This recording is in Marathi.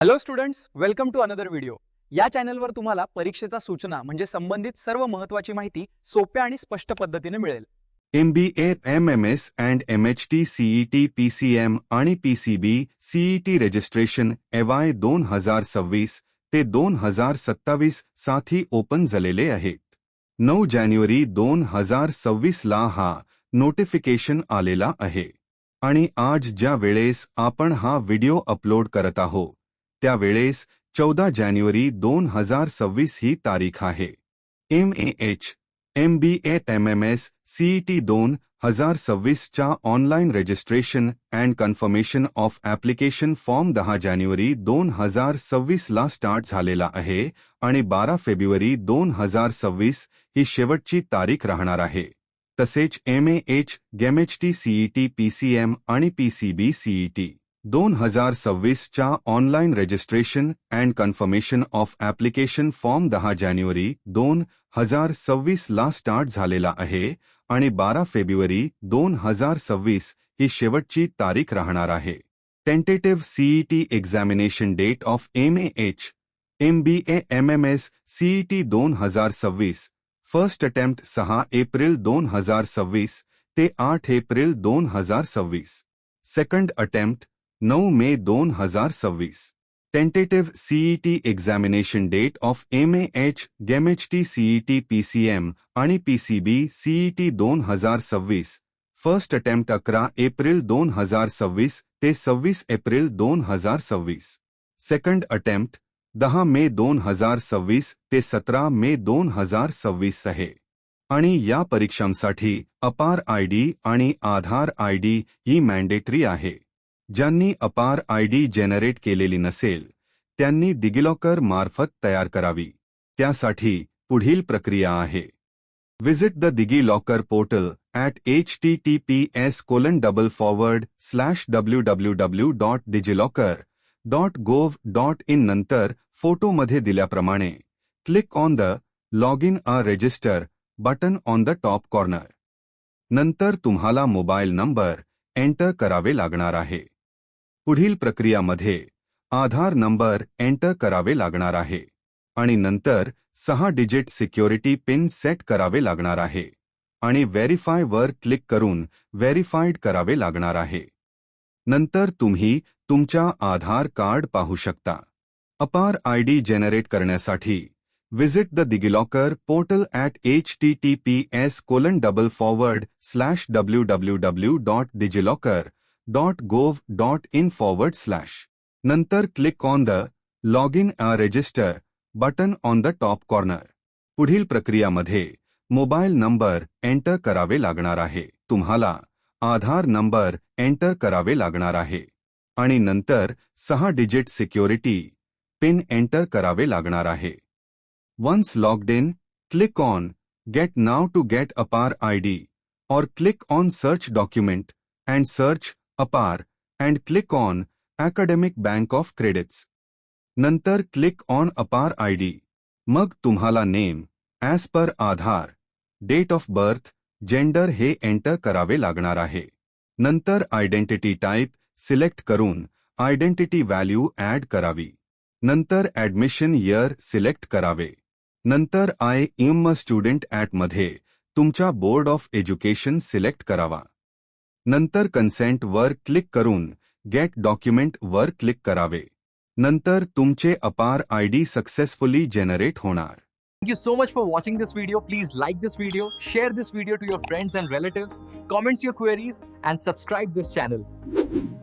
Hello students, welcome to another video. या चॅनलवर तुम्हाला परीक्षेचा सूचना म्हणजे संबंधित सर्व महत्त्वाची माहिती सोप्या आणि स्पष्ट पद्धतीने मिळेल. MBA, MMS and MHT CET PCM आणि PCB CET रजिस्ट्रेशन EY 2026 ते 2027 साठी ओपन झालेले आहेत. 9 जानेवारी 2026 ला हा नोटिफिकेशन आलेला आहे आणि आज ज्या वेळेस आपण हा व्हिडिओ अपलोड करत आहोत त्यावेळेस 14 जानेवारी 2026 ही तारीख आहे. MAH MBA MMS CET 2026 च्या online registration and confirmation of application form 10 जानेवारी 2026 ला स्टार्ट झालेला आहे आणि 12 फेब्रुवारी 2026 ही शेवटची तारीख राहणार आहे. तसेच MAH MHT CET PCM आणि PCB CET 2026 च्या online registration and confirmation of application form 10 जानेवारी 2026 ला स्टार्ट झालेला आहे आणि 12 फेब्रुवारी 2026 ही शेवटची तारीख राहणार आहे. Tentative CET examination date of MAH MBA MMS CET 2026 first attempt 6 April 2026 ते 8 April 2026. Second attempt 9 May 2026. Tentative CET examination date of MAH MHT CET PCM आणि PCB CET 2026 first attempt 11 April 2026 ते 26 एप्रिल 2026. सेकंड अटेम्प्ट 10 मे 2026 ते 17 मे 2026 आहे आणि या परीक्षांसाठी अपार ID आणि आधार ID ही मॅन्डेटरी आहे. ज्यांनी अपार ID जनरेट केलेली नसेल त्यांनी डिजिलॉकर मार्फत तयार करावी. त्यासाठी पुढील प्रक्रिया आहे. Visit the DigiLocker portal at https://www.digilocker.gov.in नंतर फोटोमध्ये दिल्याप्रमाणे click on the login a resistor button on the top corner. नंतर तुम्हाला मोबाईल नंबर एंटर करावे लागणार आहे. पुढील प्रक्रियामध्ये आधार नंबर एंटर करावे लागणार आहे आणि नंतर 6 डिजिट सिक्युरिटी पिन सेट करावे लागणार आहे आणि व्हेरीफाय वर क्लिक करून व्हेरीफाईड करावे लागणार आहे. नंतर तुम्ही तुमच्या आधार कार्ड पाहू शकता. अपार ID जनरेट करण्यासाठी visit the DigiLocker portal at https://www.digilocker.gov.in/. नंतर click on the login a resistor button on the top corner. पुढील प्रक्रियामध्ये मोबाईल नंबर एंटर करावे लागणार आहे. तुम्हाला आधार नंबर एंटर करावे लागणार आहे आणि नंतर 6 डिजिट सिक्युरिटी पिन एंटर करावे लागणार आहे. Once logged in, click on Get Now to get APAR ID or click on Search Document and search APAR and click on Academic Bank of Credits. नंतर click on APAR ID. मग तुम्हाला name as per Aadhaar, date of birth, gender हे एंटर करावे लागणार आहे. नंतर आयडेंटिटी टाईप सिलेक्ट करून आयडेंटिटी व्हॅल्यू ॲड करावी. नंतर ॲडमिशन इयर सिलेक्ट करावे. नंतर आय एम अ स्टुडंट मध्ये तुमच्या बोर्ड ऑफ एज्युकेशन सिलेक्ट करावा. नंतर कन्सेंट वर क्लिक करून गेट डॉक्युमेंट वर क्लिक करावे. नंतर तुमचे अपार ID सक्सेसफुली जनरेट होणार. Thank you so much for watching this video. Please like this video, share this video to your friends and relatives, comment your queries and subscribe this channel.